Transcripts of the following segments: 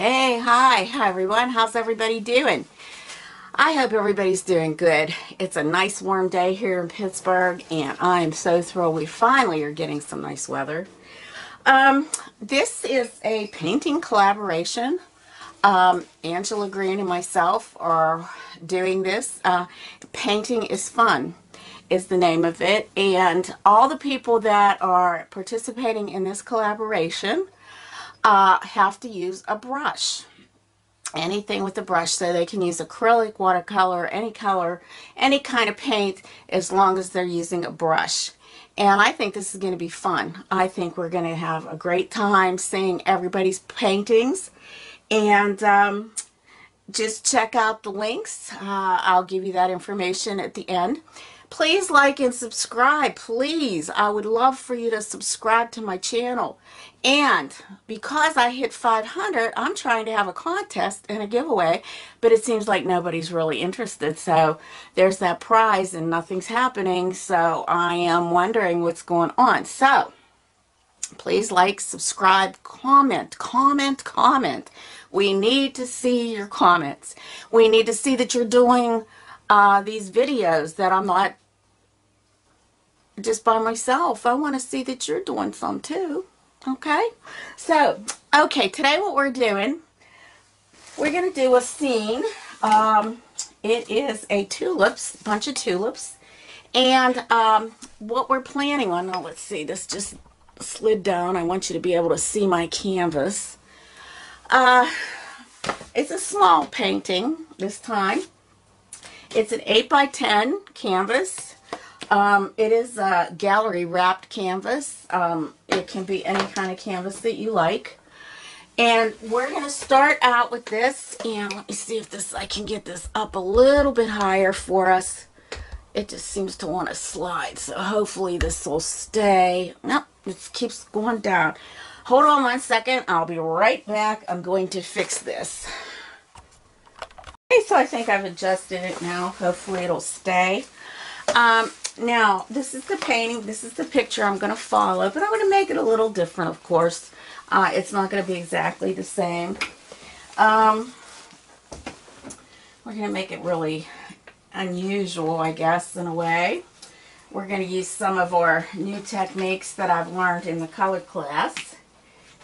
Hi everyone. How's everybody doing? I hope everybody's doing good. It's a nice warm day here in Pittsburgh, and I'm so thrilled we finally are getting some nice weather. This is a painting collaboration. Angela Green and myself are doing this. Paintingisfun is the name of it, and all the people that are participating in this collaboration have to use a brush. Anything with a brush, so they can use acrylic, watercolor, any color, any kind of paint, as long as they're using a brush. And I think this is going to be fun. I think we're going to have a great time seeing everybody's paintings. And just check out the links. I'll give you that information at the end. Please like and subscribe, please. I would love for you to subscribe to my channel. And because I hit 500, I'm trying to have a contest and a giveaway, but it seems like nobody's really interested. So there's that prize and nothing's happening. So I am wondering what's going on. So please like, subscribe, comment. We need to see your comments. We need to see that you're doing these videos, that I'm not just by myself. I want to see that you're doing some too. Okay? So, today what we're doing, we're going to do a scene. It is a tulips, bunch of tulips. And what we're planning on, now let's see, this just slid down. I want you to be able to see my canvas. It's a small painting this time. It's an 8x10 canvas. It is a gallery wrapped canvas. It can be any kind of canvas that you like. And we're going to start out with this. And let me see if I can get this up a little bit higher for us. It just seems to want to slide. So hopefully this will stay. Nope, it keeps going down. Hold on one second. I'll be right back. I'm going to fix this. Okay, so I think I've adjusted it now. Hopefully it'll stay. Now, this is the painting. This is the picture I'm going to follow, but I'm going to make it a little different, of course. It's not going to be exactly the same. We're going to make it really unusual, I guess, in a way. We're going to use some of our new techniques that I've learned in the color class,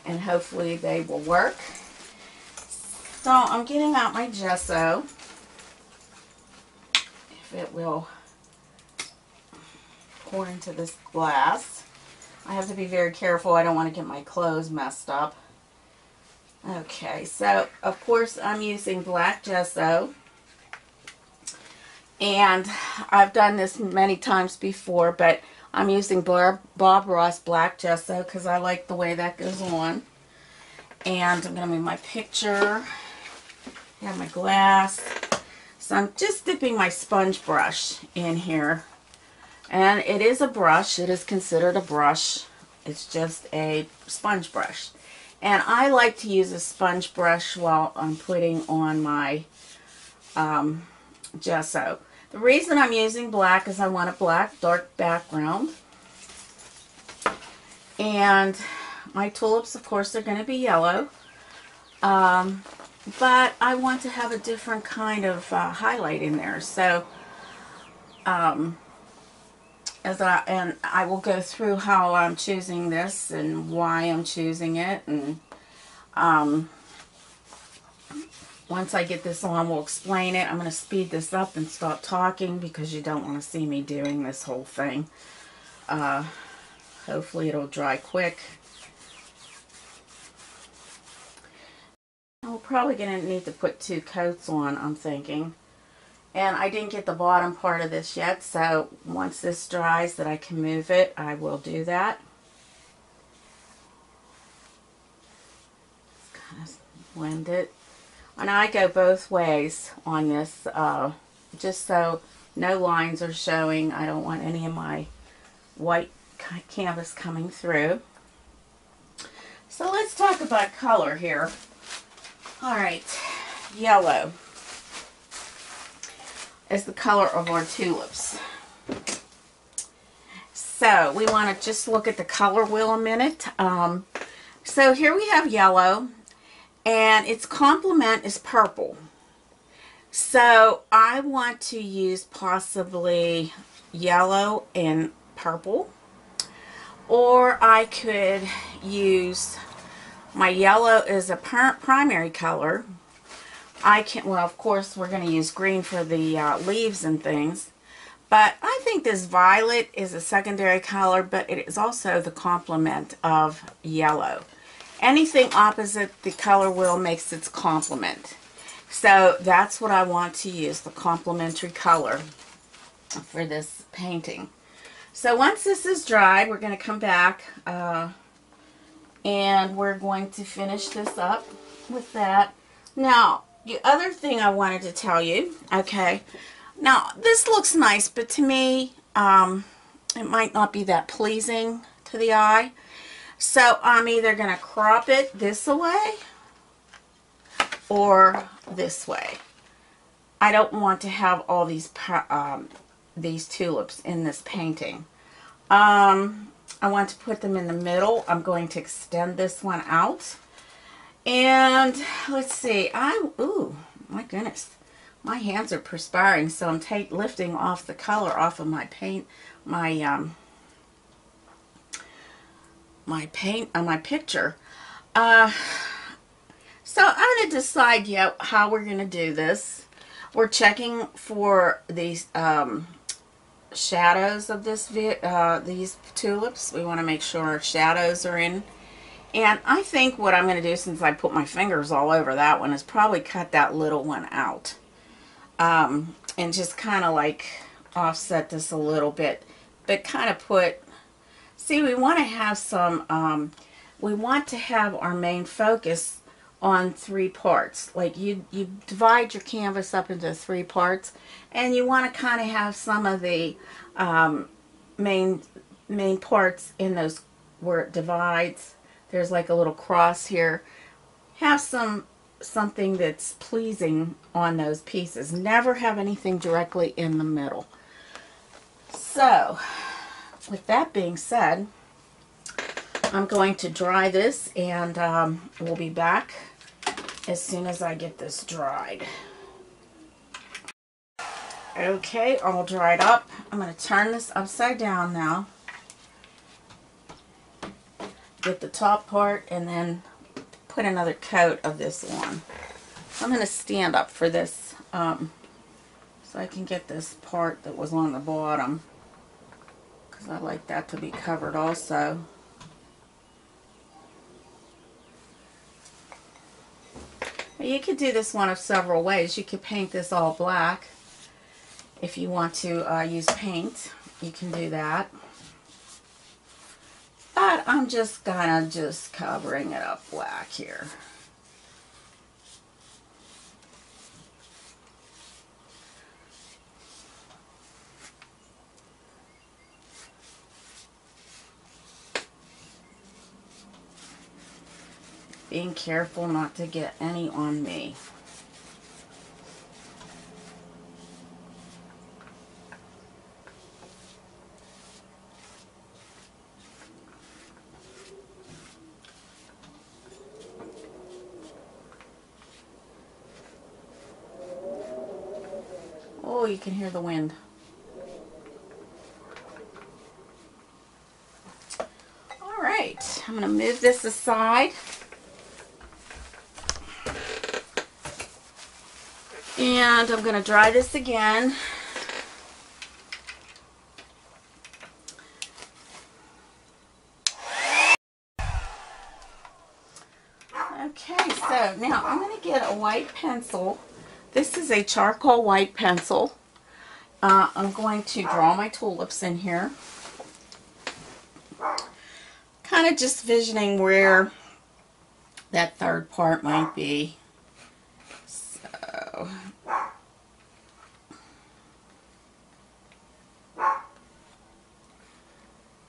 and hopefully they will work. So I'm getting out my gesso, if it will pour into this glass. I have to be very careful. I don't want to get my clothes messed up. Okay, so of course I'm using black gesso, and I've done this many times before, but I'm using Bob Ross black gesso because I like the way that goes on. And I'm going to move my picture. I have my glass. So I'm just dipping my sponge brush in here. And it is a brush. It is considered a brush. It's just a sponge brush. And I like to use a sponge brush while I'm putting on my gesso. The reason I'm using black is I want a black dark background. And my tulips, of course, are going to be yellow. But I want to have a different kind of highlight in there. So, I will go through how I'm choosing this and why I'm choosing it. And once I get this on, we'll explain it. I'm going to speed this up and stop talking because you don't want to see me doing this whole thing. Hopefully it'll dry quick. We're probably going to need to put 2 coats on, I'm thinking. And I didn't get the bottom part of this yet, so once this dries that I can move it, I will do that. Just kind of blend it. And I go both ways on this, just so no lines are showing. I don't want any of my white canvas coming through. So let's talk about color here. Alright, yellow is the color of our tulips. So we want to just look at the color wheel a minute. So here we have yellow, and its complement is purple. So I want to use possibly yellow and purple, or I could use, my yellow is a primary color. I can, well, of course we're going to use green for the leaves and things, but I think this violet is a secondary color, but it is also the complement of yellow. Anything opposite the color wheel makes its complement. So that's what I want to use, the complementary color for this painting. So once this is dried, we're going to come back and we're going to finish this up with that. Now, the other thing I wanted to tell you, okay, now this looks nice, but to me, it might not be that pleasing to the eye. So I'm either going to crop it this way or this way. I don't want to have all these tulips in this painting. I want to put them in the middle. I'm going to extend this one out. And let's see, ooh, my goodness, my hands are perspiring, so I'm lifting off the color off of my paint, my picture. So I'm going to decide yet how we're going to do this. We're checking for these shadows of these tulips. We want to make sure our shadows are in. And I think what I'm going to do, since I put my fingers all over that one, is probably cut that little one out. And just kind of like offset this a little bit. But kind of put, see, we want to have some, we want to have our main focus on 3 parts. Like you divide your canvas up into 3 parts, and you want to kind of have some of the main parts in those where it divides. There's like a little cross here. Have something that's pleasing on those pieces. Never have anything directly in the middle. So, with that being said, I'm going to dry this, and we'll be back as soon as I get this dried. Okay, all dried up. I'm going to turn this upside down now. Get the top part and then put another coat of this on. I'm going to stand up for this so I can get this part that was on the bottom, because I like that to be covered also. You could do this one of several ways. You could paint this all black. If you want to use paint, you can do that. But I'm just kind of just covering it up black here. Being careful not to get any on me. Oh, you can hear the wind. All right, I'm going to move this aside. And I'm going to dry this again. Okay, so now I'm going to get a white pencil. This is a charcoal white pencil. I'm going to draw my tulips in here. Kind of just visioning where that third part might be. So,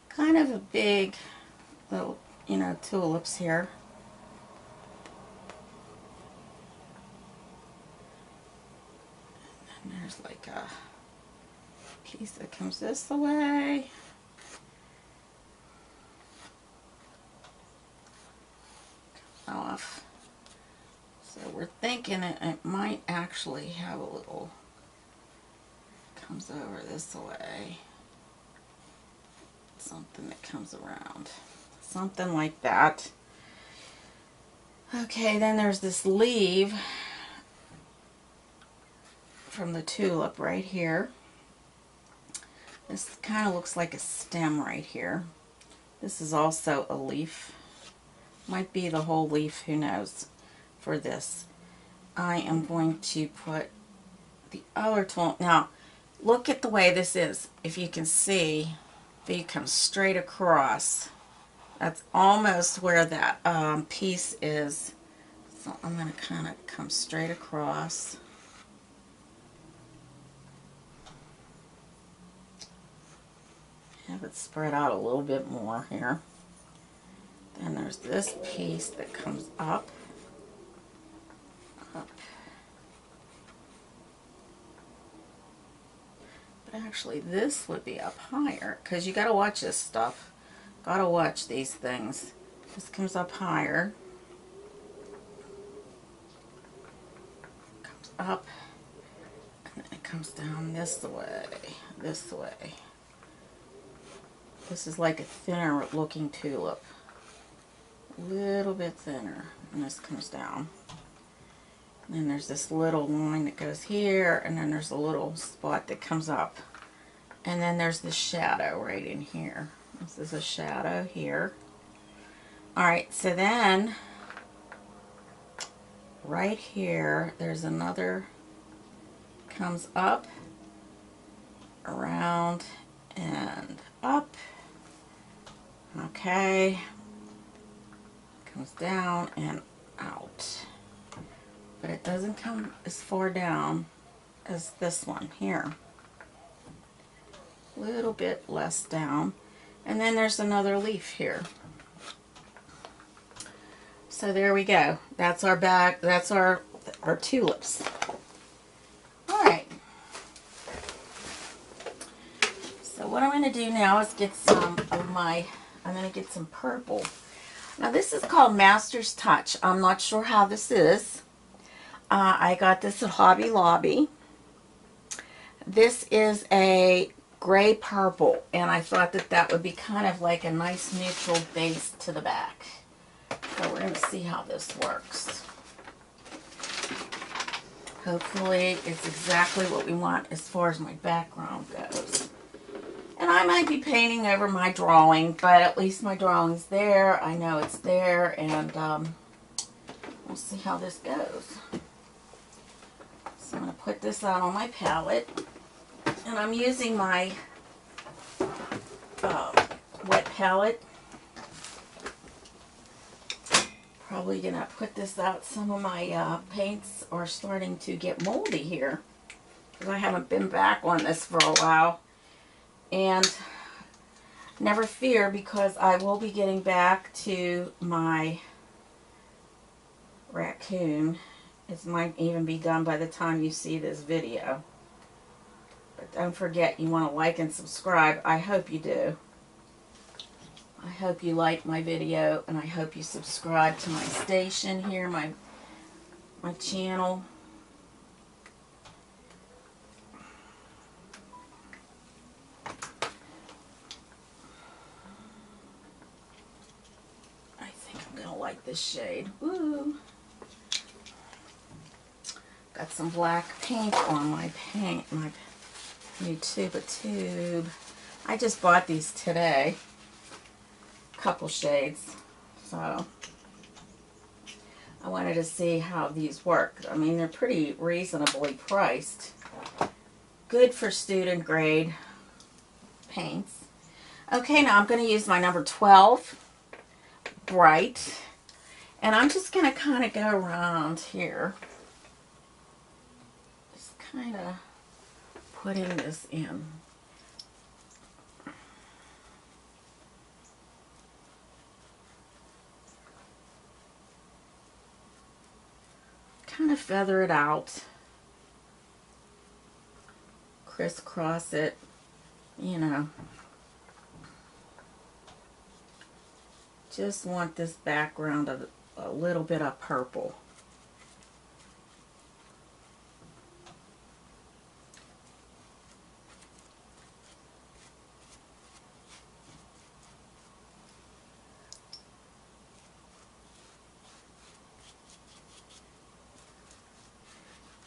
kind of a big little, tulips here. And then there's like a piece that comes this way. Off. So we're thinking it might actually have a little, comes over this way, something that comes around, something like that. Okay, then there's this leaf from the tulip right here. This kind of looks like a stem right here. This is also a leaf. Might be the whole leaf, who knows, for this. I am going to put the other tulip. Now, look at the way this is. If you can see, if you come straight across, that's almost where that piece is. So I'm going to kind of come straight across. Have it spread out a little bit more here. Then there's this piece that comes up. But actually this would be up higher, because you got to watch this stuff. Got to watch these things. This comes up higher. Comes up. And then it comes down this way. This way. This is like a thinner looking tulip. A little bit thinner. And this comes down. And then there's this little line that goes here, and then there's a little spot that comes up. And then there's the shadow right in here. This is a shadow here. Alright, so then right here there's another, comes up, around, and up. Okay, comes down and out, but it doesn't come as far down as this one here. A little bit less down, and then there's another leaf here. So there we go. That's our bag. That's our tulips. All right. So what I'm going to do now is get some of my, I'm going to get some purple. Now this is called Master's Touch. I'm not sure how this is. I got this at Hobby Lobby. This is a gray purple, and I thought that that would be kind of like a nice neutral base to the back. So we're going to see how this works. Hopefully it's exactly what we want as far as my background goes. And I might be painting over my drawing, but at least my drawing's there. I know it's there, and we'll see how this goes. So I'm going to put this out on my palette, and I'm using my wet palette. Probably going to put this out. Some of my paints are starting to get moldy here, because I haven't been back on this for a while. And never fear, because I will be getting back to my raccoon. It might even be done by the time you see this video. But don't forget, you want to like and subscribe. I hope you do. I hope you like my video, and I hope you subscribe to my station here, my channel. Like this shade. Woo! Got some black paint on my paint, my new tube. I just bought these today. Couple shades. So I wanted to see how these work. I mean, they're pretty reasonably priced. Good for student grade paints. Okay, now I'm going to use my number 12 bright. And I'm just going to kind of go around here. Just kind of putting this in. Kind of feather it out. Crisscross it, you know. Just want this background of a little bit of purple.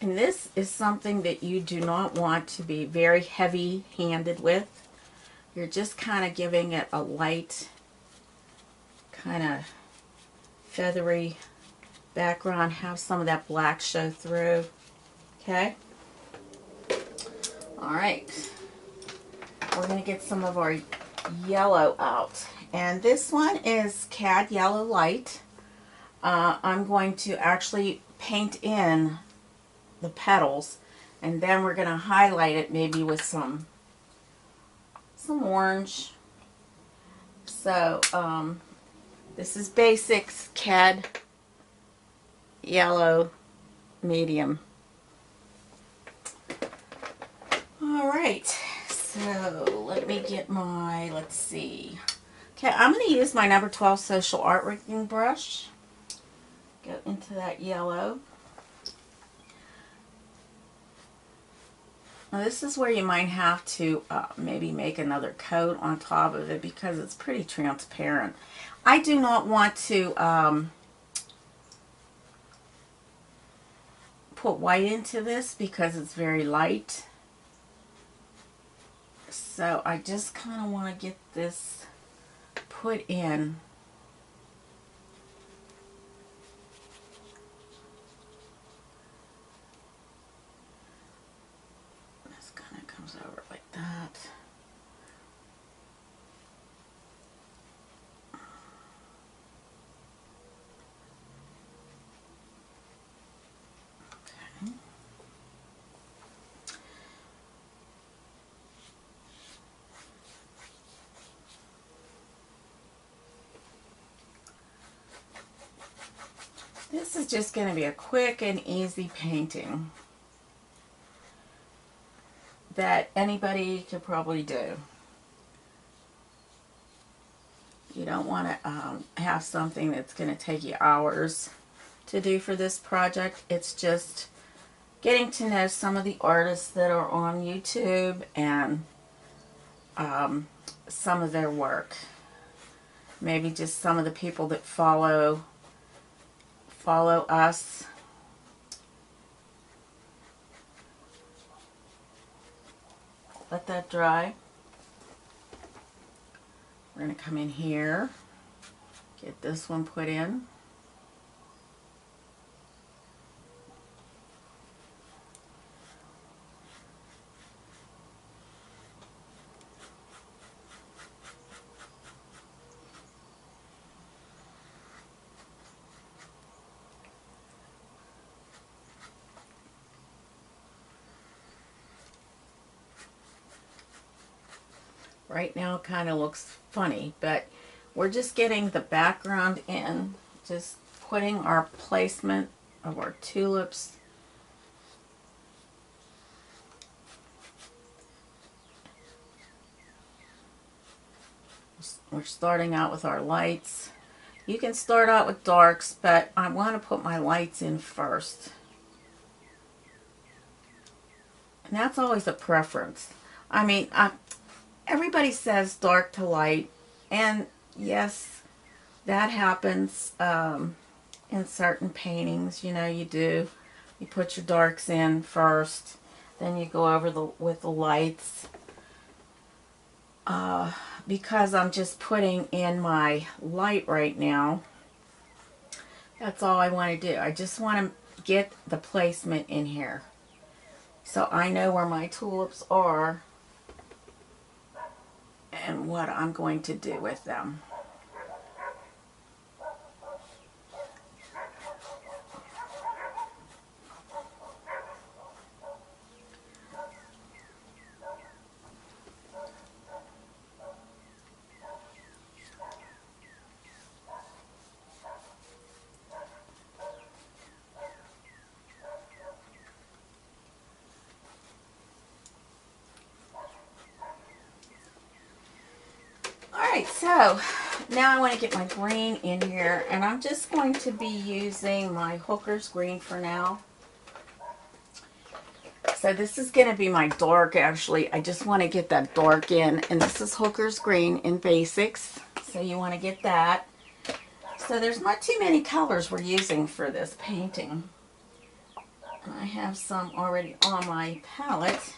And this is something that you do not want to be very heavy-handed with. You're just kind of giving it a light, kind of feathery background. Have some of that black show through. Okay? Alright. We're going to get some of our yellow out. And this one is Cad Yellow Light. I'm going to actually paint in the petals, and then we're going to highlight it maybe with some orange. So this is Basics Cad Yellow Medium. Alright, so let me get my, let's see. Okay, I'm going to use my number 12 Social Art Rigging brush. Go into that yellow. Now this is where you might have to maybe make another coat on top of it because it's pretty transparent. I do not want to put white into this because it's very light. So I just kind of want to get this put in. Comes over like that. Okay. This is just going to be a quick and easy painting that anybody could probably do. You don't want to have something that's going to take you hours to do for this project. It's just getting to know some of the artists that are on YouTube and some of their work. Maybe just some of the people that follow us. Let that dry. We're going to come in here, get this one put in. Right now it kind of looks funny, but we're just getting the background in, just putting our placement of our tulips. We're starting out with our lights. You can start out with darks, but I want to put my lights in first. And that's always a preference. I mean, everybody says dark to light, and yes, that happens in certain paintings. You know, you do. You put your darks in first, then you go over with the lights. Because I'm just putting in my light right now, that's all I want to do. I just want to get the placement in here, so I know where my tulips are and what I'm going to do with them. Alright, so now I want to get my green in here, and I'm just going to be using my Hooker's green for now. So this is going to be my dark, actually. I just want to get that dark in, and this is Hooker's green in Basics, so you want to get that. So there's not too many colors we're using for this painting. And I have some already on my palette.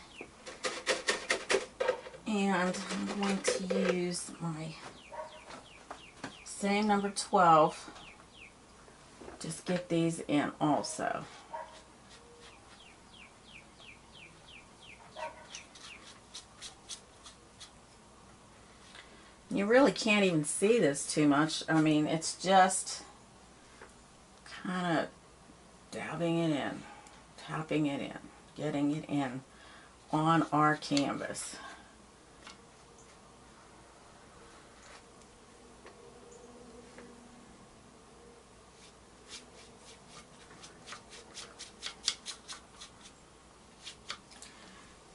And I'm going to use my same number 12. Just get these in also. You really can't even see this too much. I mean, it's just kind of dabbing it in, tapping it in, getting it in on our canvas.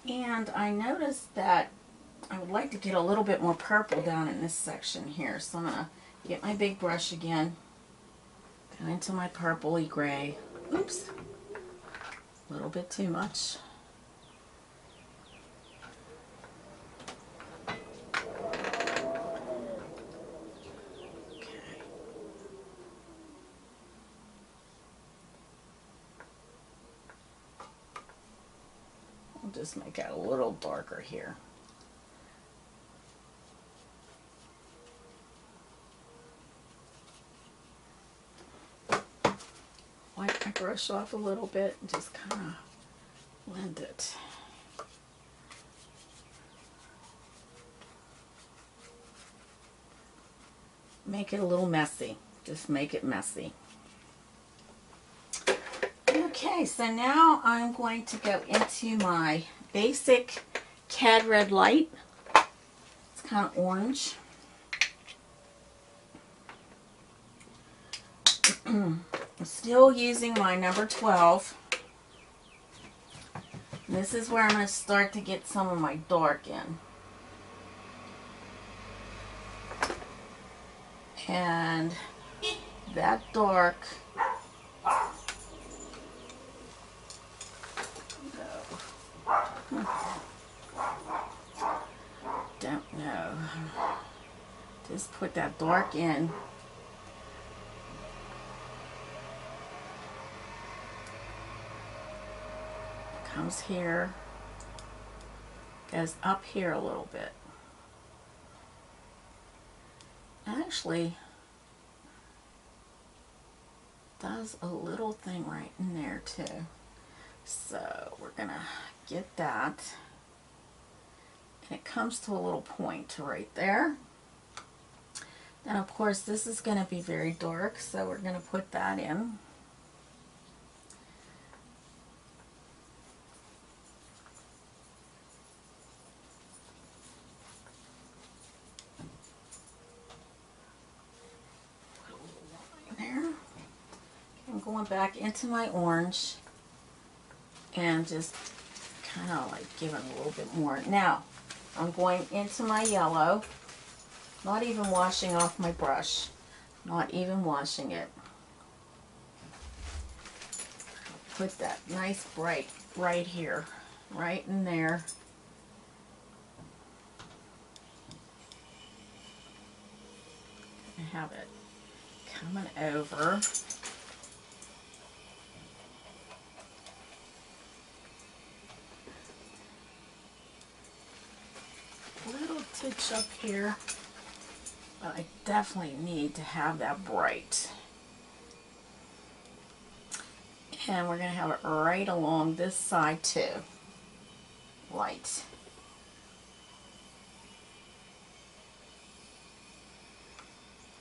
And I noticed that I would like to get a little bit more purple down in this section here. So I'm going to get my big brush again, go into my purpley gray. Oops, a little bit too much. Okay. I'll just make it a little darker here. Wipe my brush off a little bit and just kind of blend it. Make it a little messy. Just make it messy. Okay, so now I'm going to go into my basic Cad Red Light. It's kind of orange. I'm still using my number 12. And this is where I'm going to start to get some of my dark in. And that dark, don't know. Just put that dark in. Comes here, goes up here a little bit. Actually does a little thing right in there too. So we're gonna get that, and it comes to a little point right there. Then of course this is going to be very dark, so we're going to put that in. I'm going back into my orange and just kind of like giving a little bit more. Now I'm going into my yellow, not even washing off my brush, not even washing it. Put that nice bright right here, right in there. I have it coming over. Little titch up here, but I definitely need to have that bright. And we're going to have it right along this side too. Light.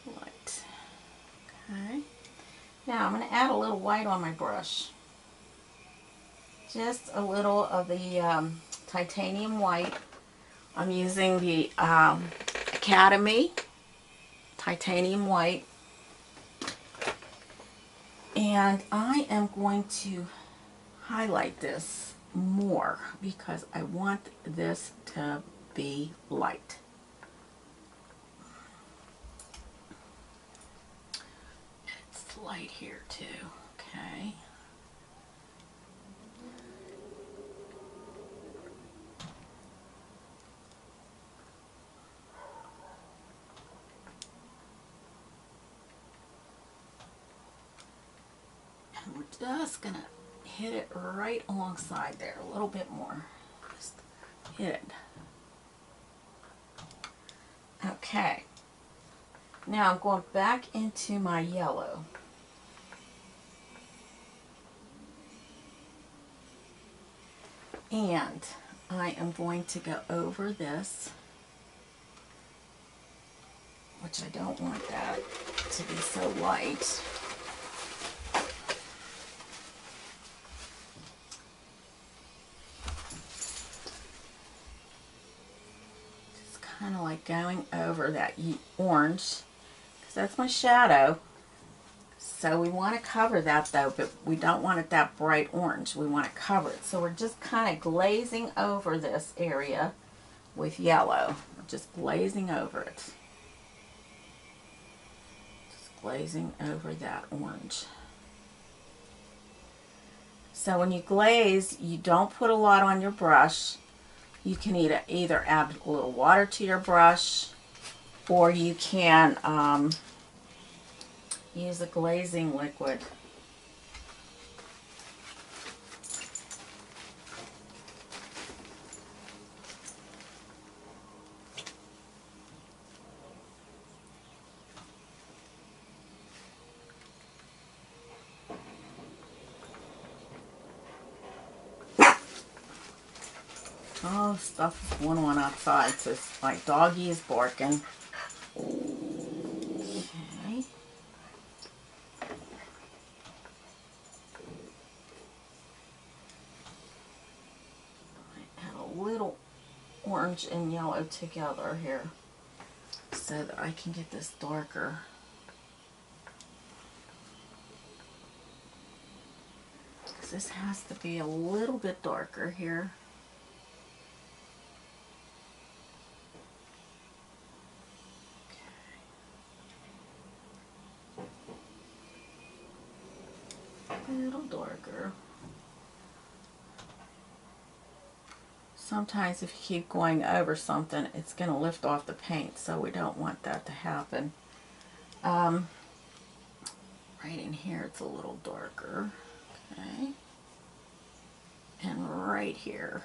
Light. Okay. Now I'm going to add a little white on my brush. Just a little of the titanium white. I'm using the Academy titanium white, and I am going to highlight this more because I want this to be light. It's light here too, okay. We're just gonna hit it right alongside there, a little bit more. Just hit it. Okay. Now I'm going back into my yellow. And I am going to go over this, which I don't want that to be so light. Just kind of like going over that orange, because that's my shadow. So we want to cover that though, but we don't want it that bright orange. We want to cover it. So we're just kind of glazing over this area with yellow. We're just glazing over it. Just glazing over that orange. So when you glaze, you don't put a lot on your brush. You can either add a little water to your brush, or you can use a glazing liquid. Oh, stuff is going on outside, so my doggy is barking. Okay. Add a little orange and yellow together here so that I can get this darker. Because this has to be a little bit darker here. A little darker. Sometimes if you keep going over something, it's going to lift off the paint, so we don't want that to happen. Right in here it's a little darker. Okay. And right here.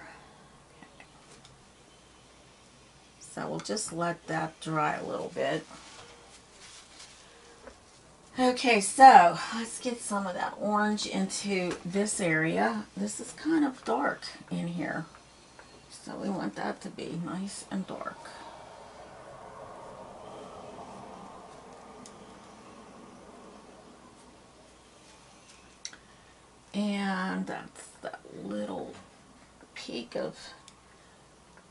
Okay. So we'll just let that dry a little bit. Okay, so let's get some of that orange into this area. This is kind of dark in here, so we want that to be nice and dark. And that's that little peak of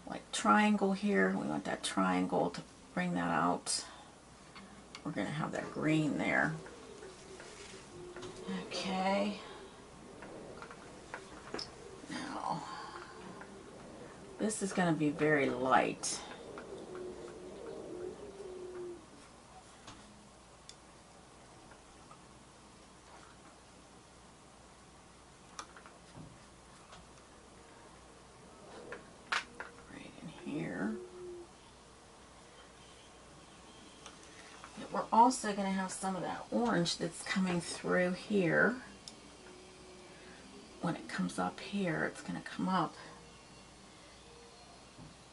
like triangle here. We want that triangle to bring that out. We're going to have that green there. Okay. Now, this is going to be very light. Right in here. We're also going to have some of that orange that's coming through here. When it comes up here, it's going to come up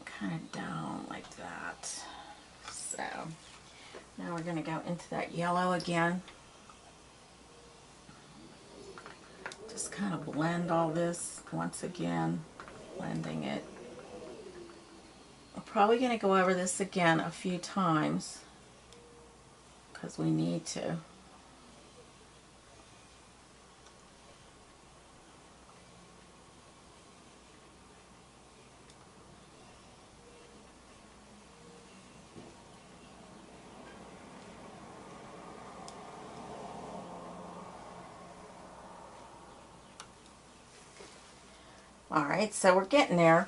kind of down like that. So now we're going to go into that yellow again. Just kind of blend all this once again, blending it. We're probably going to go over this again a few times, because we need to. Alright, so we're getting there.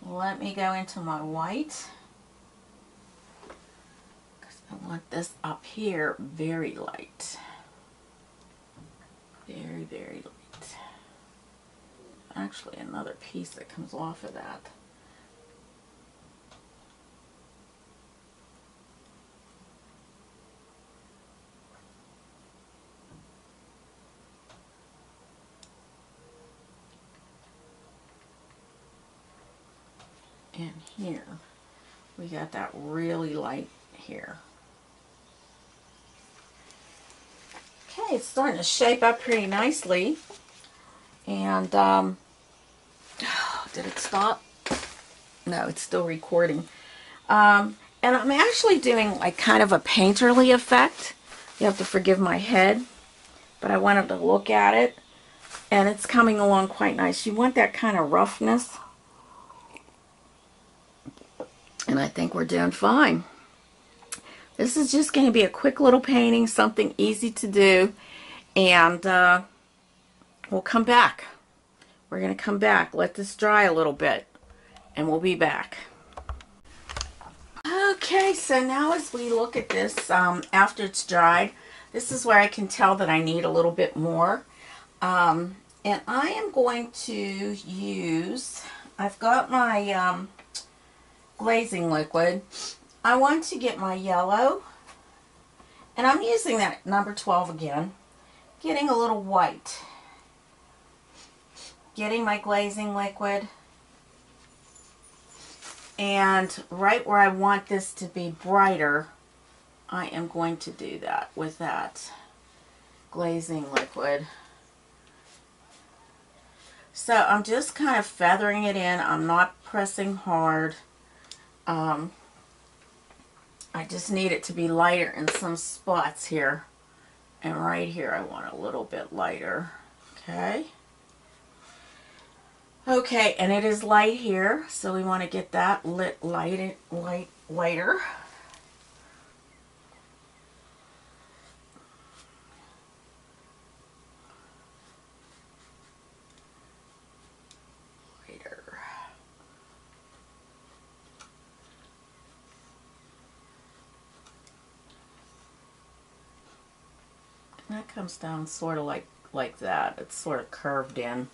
Let me go into my white. I want this up here very light. Very, very light. Actually, another piece that comes off of that. in here. We got that really light here. Okay, it's starting to shape up pretty nicely. And, did it stop? No, it's still recording. And I'm actually doing like kind of a painterly effect. You have to forgive my head, but I wanted to look at it, and it's coming along quite nice. You want that kind of roughness, and I think we're doing fine. This is just going to be a quick little painting, something easy to do, and we'll come back. We're going to come back, let this dry a little bit, and we'll be back. Okay, so now as we look at this after it's dried, this is where I can tell that I need a little bit more. And I am going to use, I've got my glazing liquid. I want to get my yellow, and I'm using that number 12 again, getting a little white, getting my glazing liquid, and right where I want this to be brighter, I am going to do that with that glazing liquid. So I'm just kind of feathering it in. I'm not pressing hard. I just need it to be lighter in some spots here. And right here I want a little bit lighter. Okay. Okay, and it is light here, so we want to get that lighter. Lighter. And that comes down sort of like that. It's sort of curved in.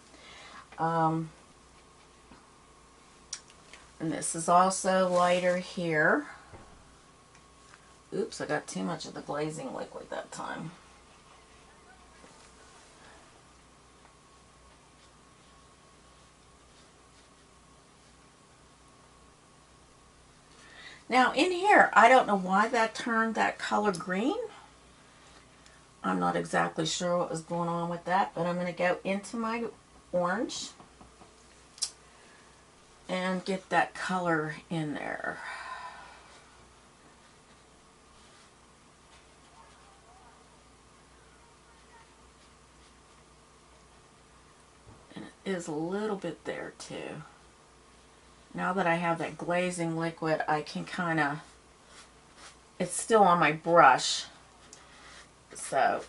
And this is also lighter here. Oops, I got too much of the glazing liquid that time. Now in here, I don't know why that turned that color green. I'm not exactly sure what was going on with that, but I'm going to go into my orange and get that color in there. And it is a little bit there too. Now that I have that glazing liquid, I can kind of, it's still on my brush, so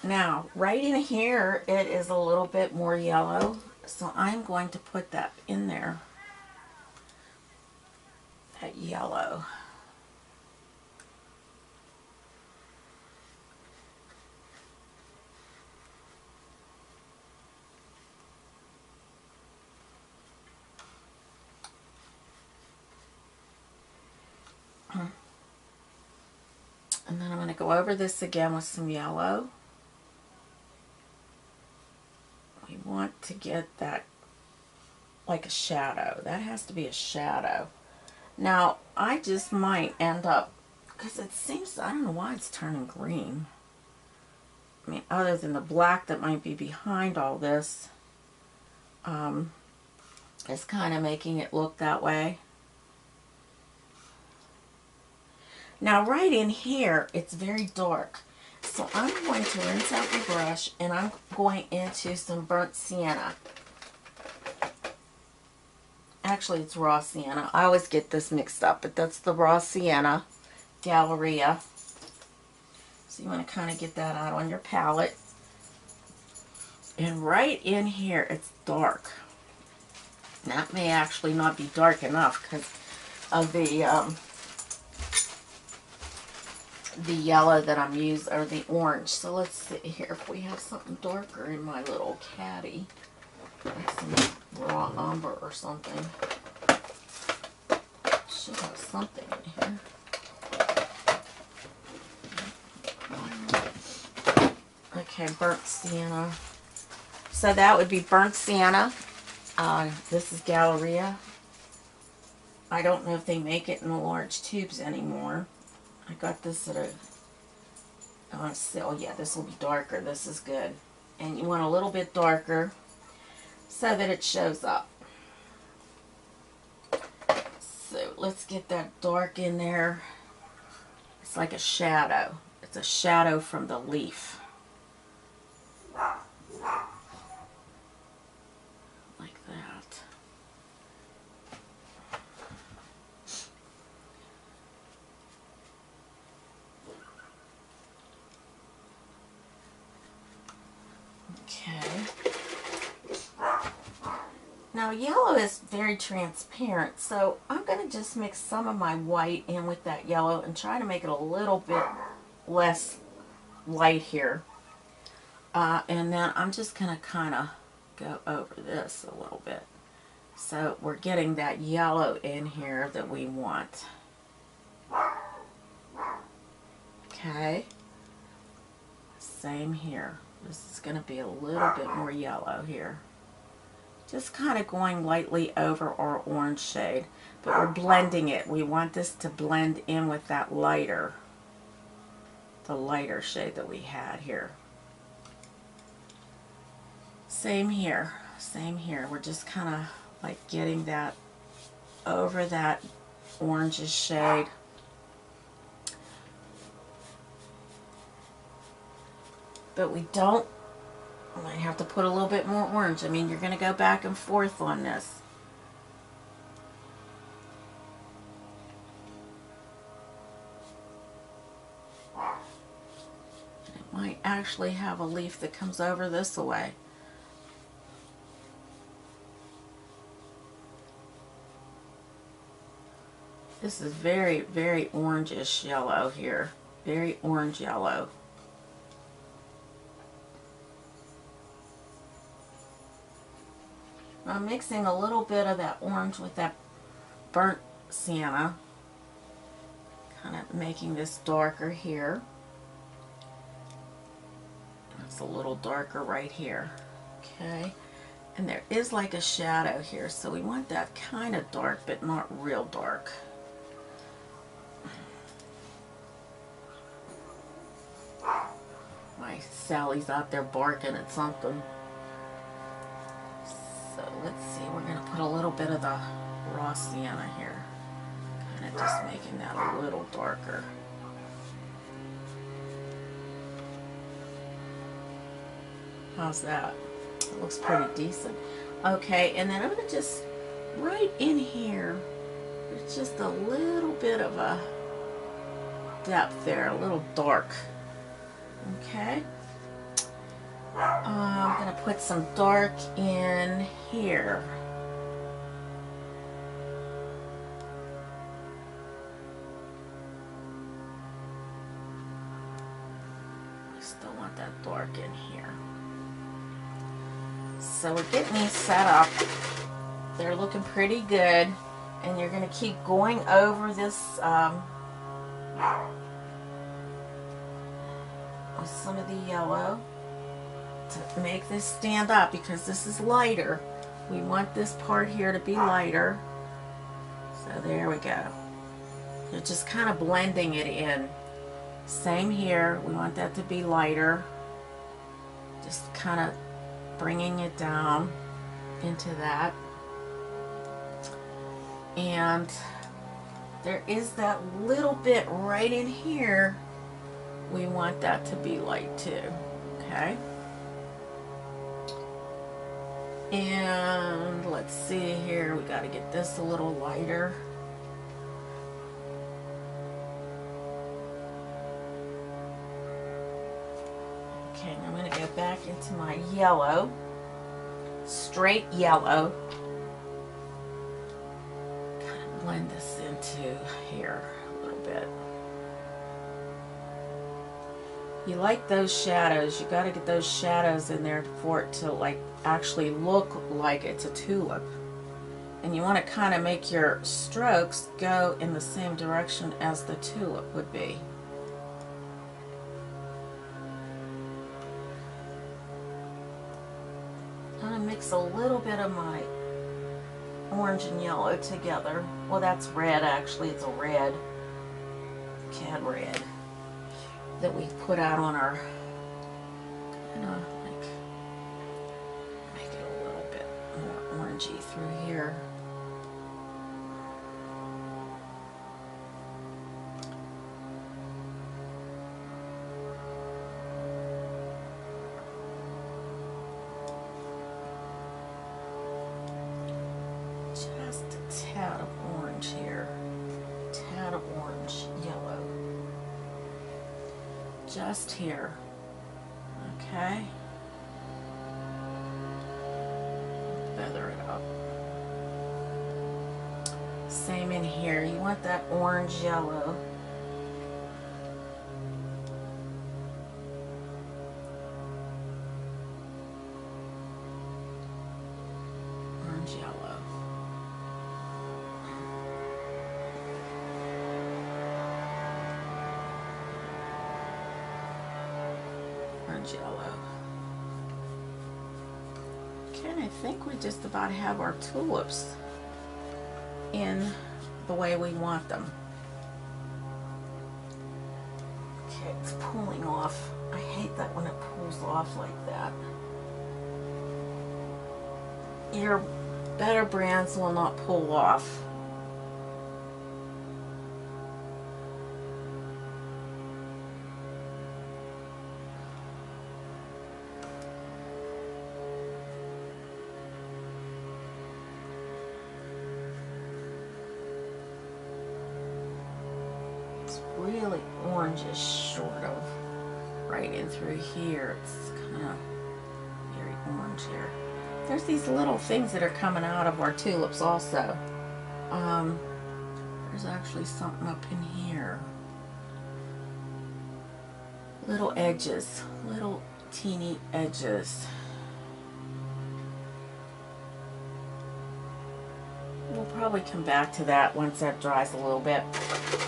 now, right in here, it is a little bit more yellow, so I'm going to put that in there, that yellow. And then I'm going to go over this again with some yellow. We want to get that like a shadow. That has to be a shadow. Now, I just might end up, because it seems, I don't know why it's turning green. I mean, other than the black that might be behind all this, it's kind of making it look that way. Now, right in here, it's very dark. So I'm going to rinse out the brush, and I'm going into some burnt sienna. Actually, it's raw sienna. I always get this mixed up, but that's the raw sienna, Galleria. So you want to kind of get that out on your palette. And right in here, it's dark. That may actually not be dark enough because of the yellow that I'm using, or the orange. So let's see here if we have something darker in my little caddy, like some raw umber or something. Should have something in here. Okay, burnt sienna. So that would be burnt sienna, This is Galleria. I don't know if they make it in the large tubes anymore. I got this at a on sale. Yeah, this will be darker. This is good. And you want a little bit darker so that it shows up. So let's get that dark in there. It's like a shadow. It's a shadow from the leaf. Like that. Okay. Now yellow is very transparent, so I'm going to just mix some of my white in with that yellow and try to make it a little bit less light here. And then I'm just going to kind of go over this a little bit. So we're getting that yellow in here that we want. Okay. Same here. This is going to be a little bit more yellow here. Just kind of going lightly over our orange shade, but we're blending it. We want this to blend in with that lighter, the lighter shade that we had here. Same here, same here. We're just kind of like getting that over that orangish shade. But we don't, I might have to put a little bit more orange. I mean, you're going to go back and forth on this. It might actually have a leaf that comes over this way. This is very, very orangish yellow here. Very orange yellow. I'm mixing a little bit of that orange with that burnt sienna, kind of making this darker here. It's a little darker right here. Okay, and there is like a shadow here, so we want that kind of dark, but not real dark. My Sally's out there barking at something. So let's see, we're going to put a little bit of the raw sienna here. Kind of just making that a little darker. How's that? It looks pretty decent. Okay, and then I'm going to just, right in here, there's just a little bit of a depth there, a little dark. Okay. I'm going to put some dark in here. I still want that dark in here. So we're getting these set up. They're looking pretty good. And you're going to keep going over this with some of the yellow to make this stand up, because this is lighter. We want this part here to be lighter. So there we go. You're just kind of blending it in. Same here. We want that to be lighter. Just kind of bringing it down into that. And there is that little bit right in here. We want that to be light too. Okay. And let's see here, we got to get this a little lighter. Okay, I'm going to go back into my yellow, straight yellow. Kind of blend this into here a little bit. You like those shadows, you got to get those shadows in there for it to like actually look like it's a tulip. And you want to kind of make your strokes go in the same direction as the tulip would be. I'm going to mix a little bit of my orange and yellow together. Well, that's red actually. It's a red, cad red, that we put out on our, like, make it a little bit more orangey through here. Just a tad of orange here, tad of orange, yellow, just here, okay? Feather it up. Same in here, you want that orange yellow. Orange yellow. Orange yellow. Okay, and I think we just about have our tulips in the way we want them. Okay, it's pulling off. I hate that when it pulls off like that. Your better brands will not pull off. Really orangish, sort of, right in through here. It's kind of very orange here. There's these little things that are coming out of our tulips also. There's actually something up in here. Little edges, little teeny edges. We'll probably come back to that once that dries a little bit.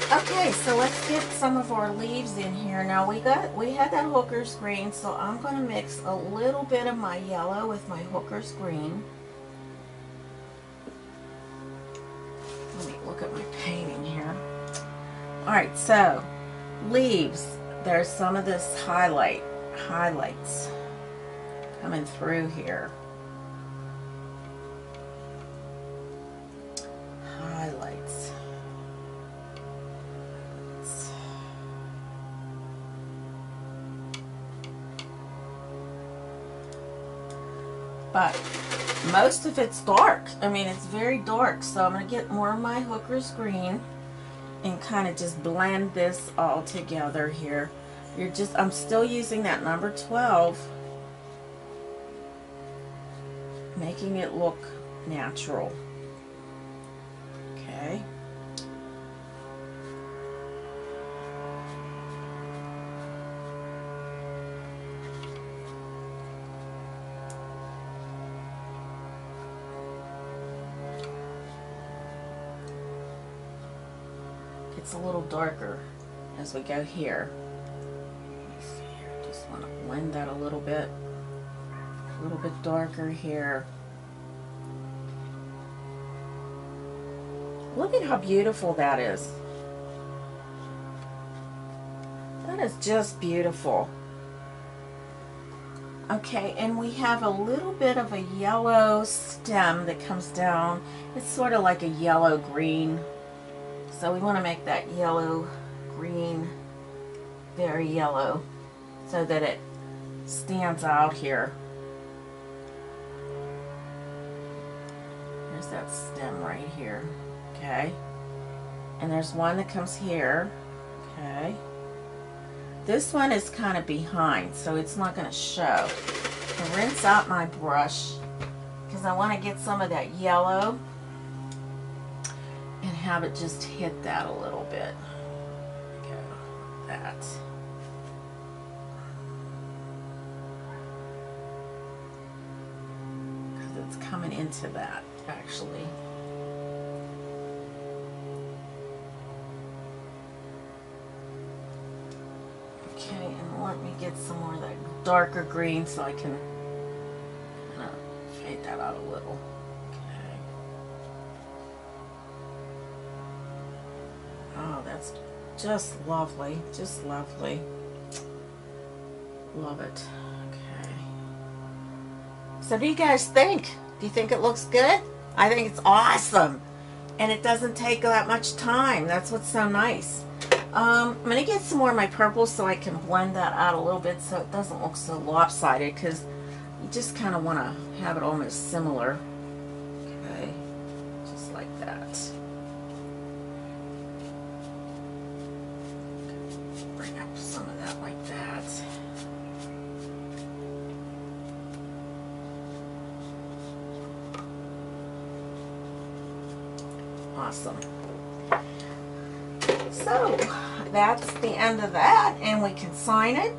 Okay, so let's get some of our leaves in here. Now we had that hooker's green, so I'm going to mix a little bit of my yellow with my hooker's green. Let me look at my painting here. Alright, so leaves. There's some of this highlights coming through here. Highlights. But most of it's dark. I mean, it's very dark, so I'm going to get more of my hooker's green and kind of just blend this all together here. I'm still using that number 12, making it look natural. Okay. It's a little darker as we go here. Let's see here. Just want to blend that a little bit darker here. Look at how beautiful that is. That is just beautiful. Okay, and we have a little bit of a yellow stem that comes down. It's sort of like a yellow green. So we want to make that yellow green very yellow so that it stands out here. There's that stem right here. Okay. And there's one that comes here. Okay. This one is kind of behind, so it's not going to show. I'll rinse out my brush because I want to get some of that yellow and have it just hit that a little bit. There we go. That. Because it's coming into that, actually. Okay, and let me get some more of that darker green so I can kind of fade that out a little. Okay. That's just lovely. Just lovely. Love it. Okay. So what do you guys think? Do you think it looks good? I think it's awesome. And it doesn't take that much time. That's what's so nice. I'm going to get some more of my purple so I can blend that out a little bit so it doesn't look so lopsided, because you just kind of want to have it almost similar. Okay, just like that. Bring up some of that like that. Awesome. So that's the end of that, and we can sign it.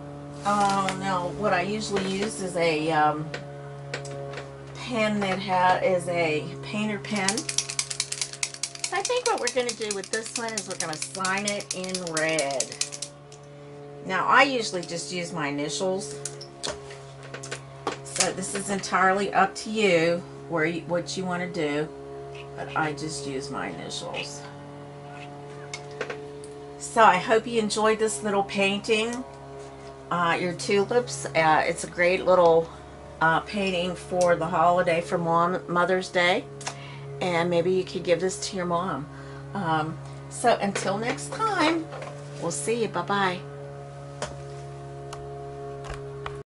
Now what I usually use is a pen that is a painter pen. So I think what we're going to do with this one is we're going to sign it in red. Now I usually just use my initials, so this is entirely up to you what you want to do, but I just use my initials. So I hope you enjoyed this little painting, your tulips. It's a great little painting for the holiday for Mother's Day, and maybe you could give this to your mom. So until next time, we'll see you. Bye-bye.